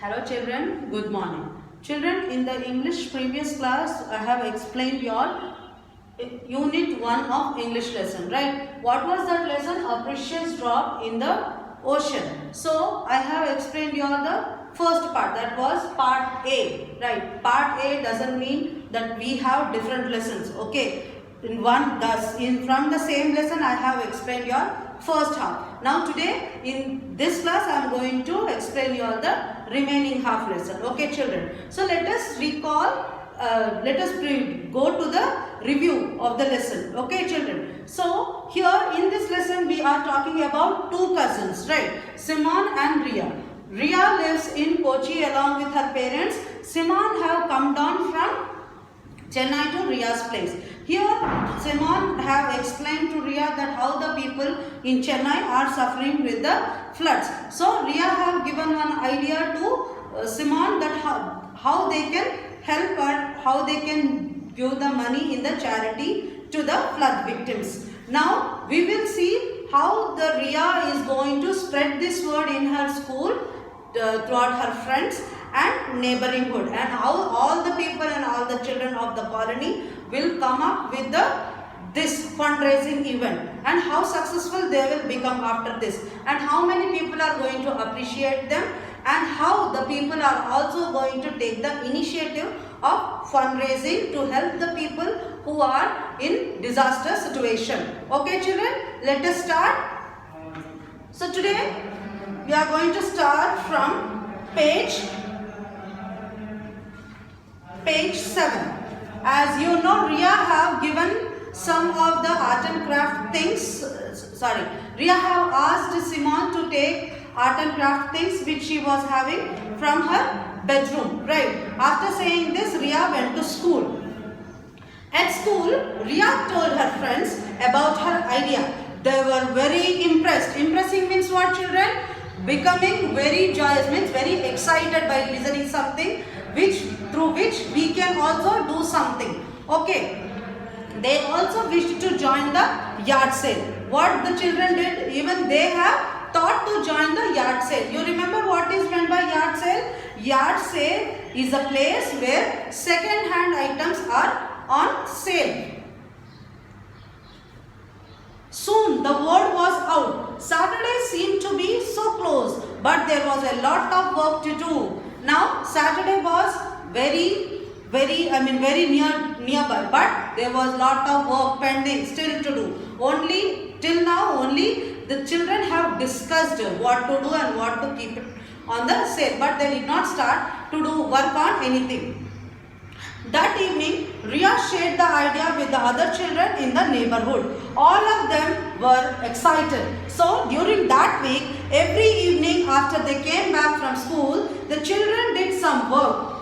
Hello children, good morning. Children, in the English previous class, I have explained your unit 1 of English lesson, right? What was that lesson? A precious drop in the ocean. So, I have explained you the first part, that was part A, right? Part A doesn't mean that we have different lessons, okay? From the same lesson, I have explained your first half. Now today in this class I am going to explain you the remaining half lesson. Okay children. So let us recall, go to the review of the lesson. Okay children. So here in this lesson we are talking about two cousins, right? Simon and Ria. Ria lives in Kochi along with her parents. Simon have come down from Chennai to Ria's place. Here Simon have explained to Ria that how the people in Chennai are suffering with the floods. So Ria have given one idea to Simon that how they can help and how they can give the money in the charity to the flood victims. Now we will see how the Ria is going to spread this word in her school throughout her friends and neighboring and how all the people and all the children of the colony will come up with this fundraising event and how successful they will become after this and how many people are going to appreciate them and how the people are also going to take the initiative of fundraising to help the people who are in disaster situation. Okay children, let us start. So today we are going to start from page 7. As you know, Ria have given some of the art and craft things. Ria have asked Simon to take art and craft things which she was having from her bedroom. Right. After saying this, Ria went to school. At school, Ria told her friends about her idea. They were very impressed. Impressing means what, children? Becoming very joyous means very excited by listening something through which we can also do something. Okay. They also wished to join the yard sale. What the children did, even they have thought to join the yard sale. You remember what is meant by yard sale? Yard sale is a place where second hand items are on sale. Soon the word was out. Saturday seemed to be so close, but there was a lot of work to do. Now Saturday was very nearby, but there was lot of work pending still to do. Till now only the children have discussed what to do and what to keep it on the sale, but they did not start to do work on anything. That evening, Ria shared the idea with the other children in the neighborhood. All of them were excited. So, during that week, every evening after they came back from school, the children did some work.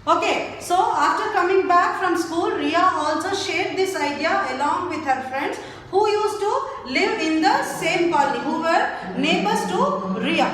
Okay, so after coming back from school, Ria also shared this idea along with her friends who used to live in the same colony, who were neighbors to Ria.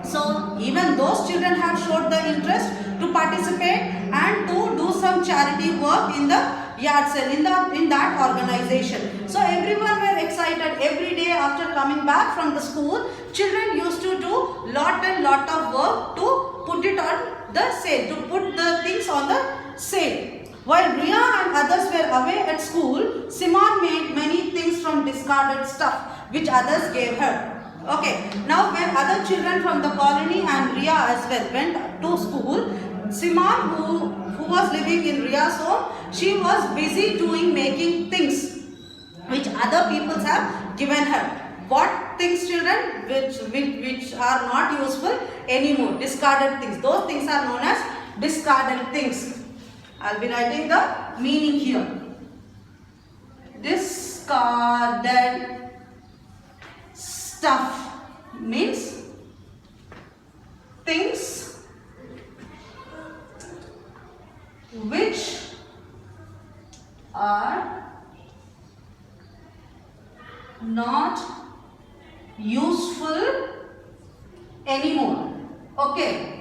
So even those children have showed the interest to participate and to do some charity work in the yard sale, in that organization. So everyone were excited. Every day after coming back from the school, children used to do lot of work to put it on the sale, to put the things on the sale. While Ria and others were away at school, Simon made many things from discarded stuff which others gave her. Okay, now when other children from the colony and Ria as well went to school, Simon, who was living in Ria's home, she was busy making things which other people have given her. What things, children? Which are not useful anymore, discarded things. Those things are known as discarded things. I'll be writing the meaning here. Discarded stuff means things which are not useful anymore. Okay.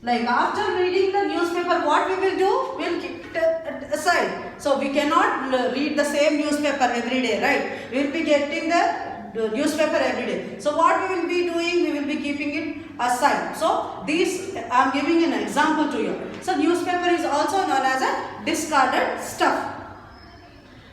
Like after reading the newspaper, what we will do? We will keep it aside. So we cannot read the same newspaper every day, right? We will be getting the newspaper every day. So what we will be doing? We will be keeping it aside. So these, I am giving an example to you. So newspaper is also known as a discarded stuff.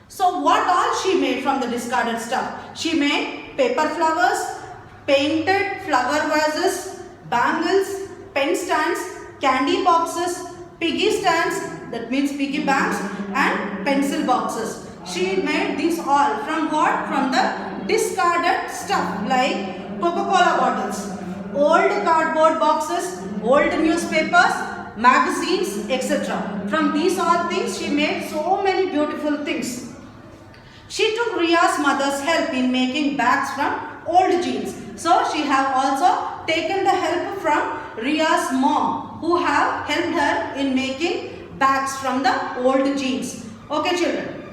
So what all she made from the discarded stuff? She made paper flowers, painted flower vases, bangles, pen stands, candy boxes, piggy stands, that means piggy banks, and pencil boxes. She made these all from what? From the discarded stuff like Coca-Cola bottles, old cardboard boxes, old newspapers, magazines, etc. From these all things she made so many beautiful things. She took Ria's mother's help in making bags from old jeans. So she have also taken the help from Ria's mom, who have helped her in making bags from the old jeans. Okay children.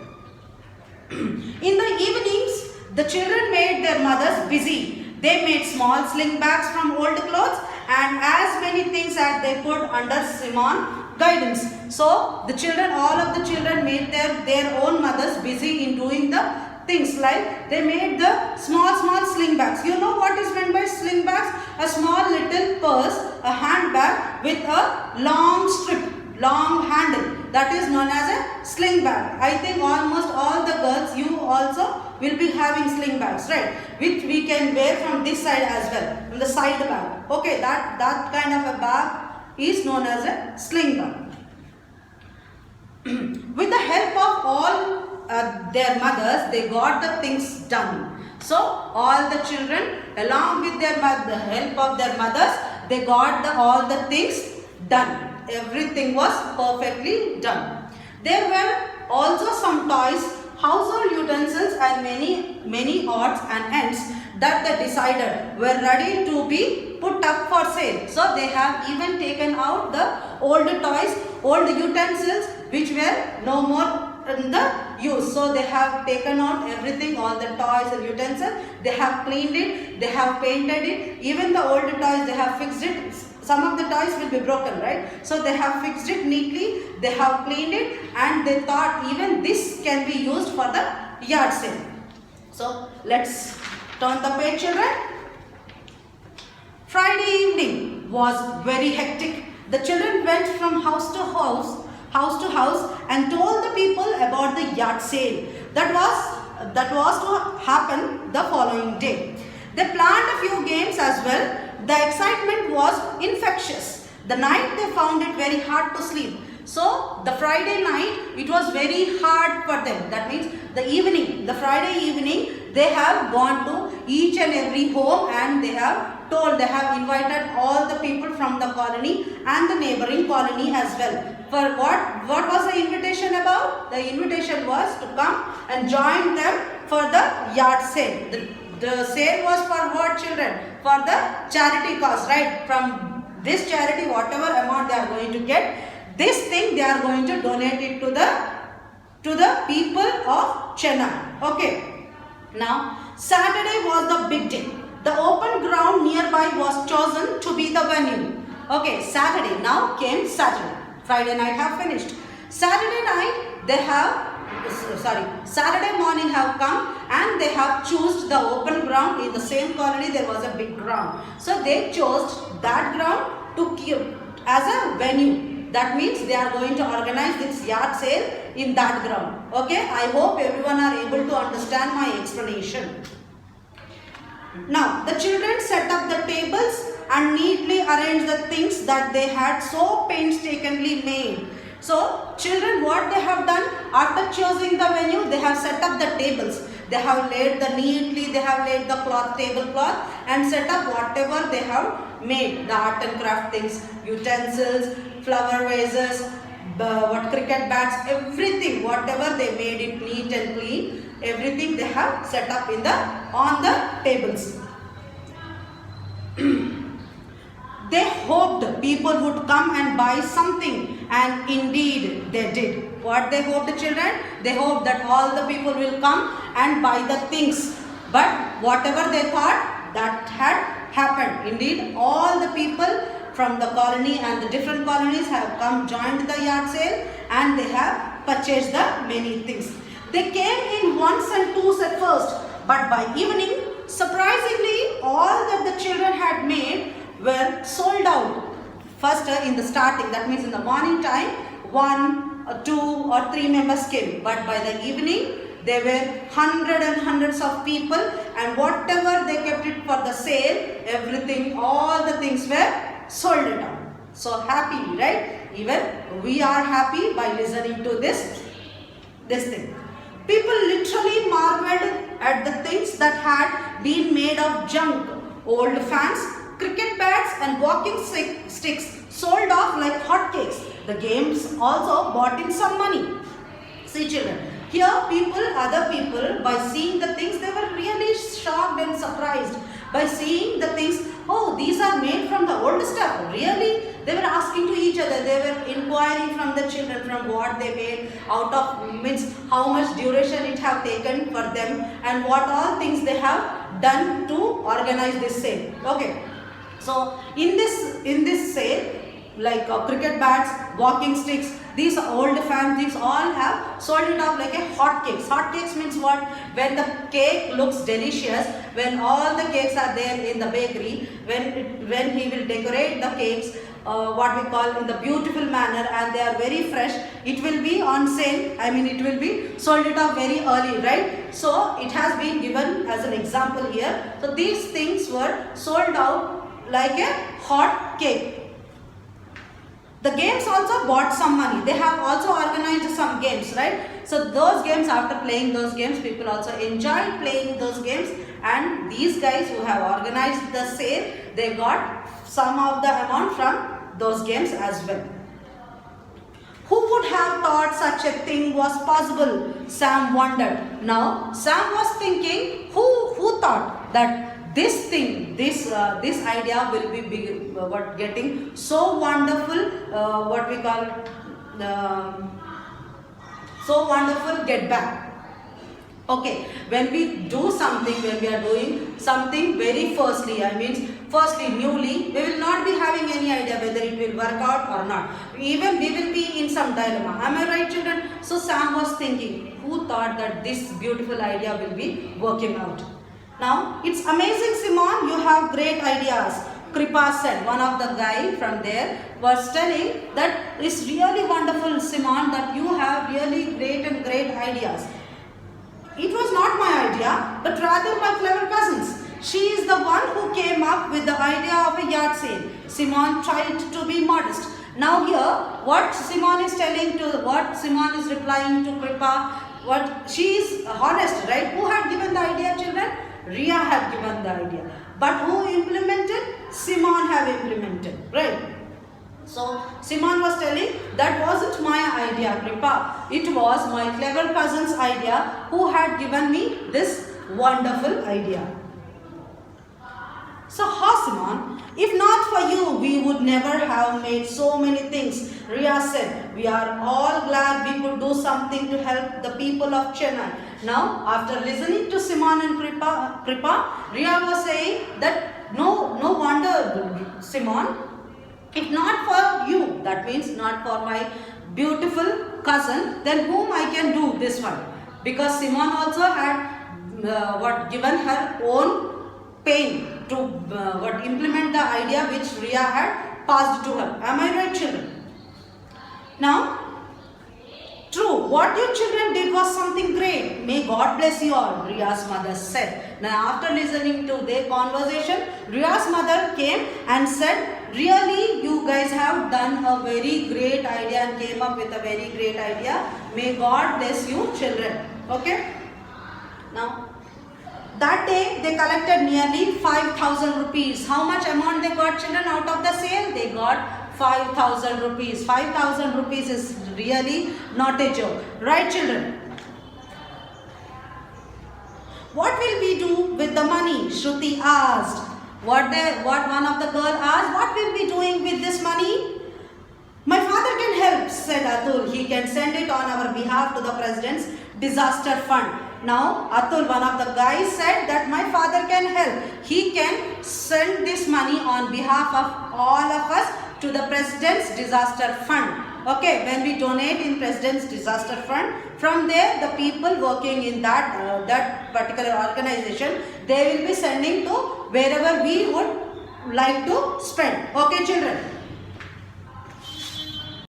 In the evenings, the children made their mothers busy. They made small sling bags from old clothes and as many things as they could under Simon guidance. So the children, all of the children made their own mothers busy in doing the things like they made the small sling bags. You know what is meant by sling bags? A small little purse, a handbag with a long strip, long handle. That is known as a sling bag. I think almost all the girls, you also will be having sling bags, right? Which we can wear from this side as well, from the side bag. Okay, that kind of a bag is known as a sling bag. With the help of all their mothers, they got the things done. So all the children, along with the help of their mothers, they got all the things done. Everything was perfectly done. There were also some toys, household utensils and many odds and ends that they decided were ready to be put up for sale. So they have even taken out the old toys, old utensils which were no more in the use. So they have taken out everything, all the toys and utensils. They have cleaned it, they have painted it. Even the old toys, they have fixed it. Some of the toys will be broken, right? So they have fixed it neatly, they have cleaned it, and they thought even this can be used for the yard sale. So let's turn the page, children. Friday evening was very hectic. The children went from house to house and told the people about the yard sale that was to happen the following day. They planned a few games as well. The excitement was infectious. The night they found it very hard to sleep. So the Friday night, it was very hard for them. That means the Friday evening, they have gone to each and every home and they have invited all the people from the colony and the neighboring colony as well. For what was the invitation about? The invitation was to come and join them for the yard sale. The sale was for what, children? For the charity cause, right? From this charity, whatever amount they are going to get, this thing they are going to donate it to the people of Chennai. Okay. Now, Saturday was the big day. The open ground nearby was chosen to be the venue. Okay, Saturday. Now came Saturday. Friday night have finished. Saturday morning have come and they have chosen the open ground. In the same colony there was a big ground. So they chose that ground to keep as a venue. That means they are going to organize this yard sale in that ground. Okay, I hope everyone are able to understand my explanation. Now the children set up the tables and neatly arranged the things that they had so painstakingly made. So children, what they have done after choosing the venue, they have set up the tables. They have laid the tablecloth and set up whatever they have made, the art and craft things, utensils, flower vases, cricket bats, everything, whatever they made it neat and clean, everything they have set up on the tables. They hoped people would come and buy something, and indeed they did. What they hoped, children? They hoped that all the people will come and buy the things. But whatever they thought, that had happened. Indeed, all the people from the colony and the different colonies have come, joined the yard sale, and they have purchased the many things. They came in ones and twos at first, but by evening, surprisingly, all that the children had made were sold out. First in the starting, that means in the morning time, 1, 2 or 3 members came, but by the evening there were hundreds and hundreds of people, and whatever they kept it for the sale, everything, all the things were sold it out. So happy, right? Even we are happy by listening to this thing. People literally marveled at the things that had been made of junk. Old fans, cricket bats and walking sticks sold off like hotcakes. The games also brought in some money. See children, here other people, by seeing the things, they were really shocked and surprised. By seeing the things, oh, these are made from the old stuff. Really? They were asking to each other. They were inquiring from the children from what they made, out of, means how much duration it have taken for them, and what all things they have done to organize this sale. Okay. So in this sale, like cricket bats, walking sticks, these old fans, these all have sold it off like a hotcakes. Hotcakes means what? When the cake looks delicious, when all the cakes are there in the bakery, when he will decorate the cakes, what we call in the beautiful manner, and they are very fresh, it will be on sale. I mean, it will be sold it off very early, right? So it has been given as an example here. So these things were sold out like a hot cake. The games also bought some money. They have also organized some games, right? So those games, after playing those games, people also enjoyed playing those games, and these guys who have organized the sale, they got some of the amount from those games as well. Who would have thought such a thing was possible? Sam wondered. Now Sam was thinking, who thought that this thing, this idea will be big, getting so wonderful, what we call so wonderful get back. Okay, when we do something, when we are doing something very firstly, newly, we will not be having any idea whether it will work out or not. Even we will be in some dilemma. Am I right, children? So Sam was thinking, who thought that this beautiful idea will be working out? Now, it's amazing, Simon, you have great ideas. Kripa said, one of the guy from there was telling that it's really wonderful, Simon, that you have really great ideas. It was not my idea, but rather my clever cousin's. She is the one who came up with the idea of a yard sale. Simon tried to be modest. Now here, what Simon is replying to Kripa, what she is honest, right? Who had given the idea, children? Ria had given the idea. But who implemented? Simon have implemented, right? So Simon was telling, that wasn't my idea, Kripa. It was my clever cousin's idea who had given me this wonderful idea. So Simon, if not for you, we would never have made so many things. Ria said, we are all glad we could do something to help the people of Chennai. Now, after listening to Simon and Kripa, Ria was saying that no wonder, Simon, if not for you, that means not for my beautiful cousin, then whom I can do this one? Because Simon also had given her own pain to implement the idea which Ria had passed to her. Am I right, children? Now, true, what your children did was something great. May God bless you all, Ria's mother said. Now, after listening to their conversation, Ria's mother came and said, really, you guys have done a very great idea and came up with a very great idea. May God bless you, children. Okay? Now, that day they collected nearly 5,000 rupees. How much amount they got, children, out of the sale? They got 5,000 rupees. 5,000 rupees is really not a joke. Right, children? What will we do with the money? Shruti asked. What one of the girls asked, what will we be doing with this money? My father can help, said Atul. He can send it on our behalf to the President's disaster fund. Now, Atul, one of the guys, said that my father can help. He can send this money on behalf of all of us to the President's disaster fund. Okay, when we donate in President's disaster fund, from there the people working in that particular organization, they will be sending to wherever we would like to spend. Okay children.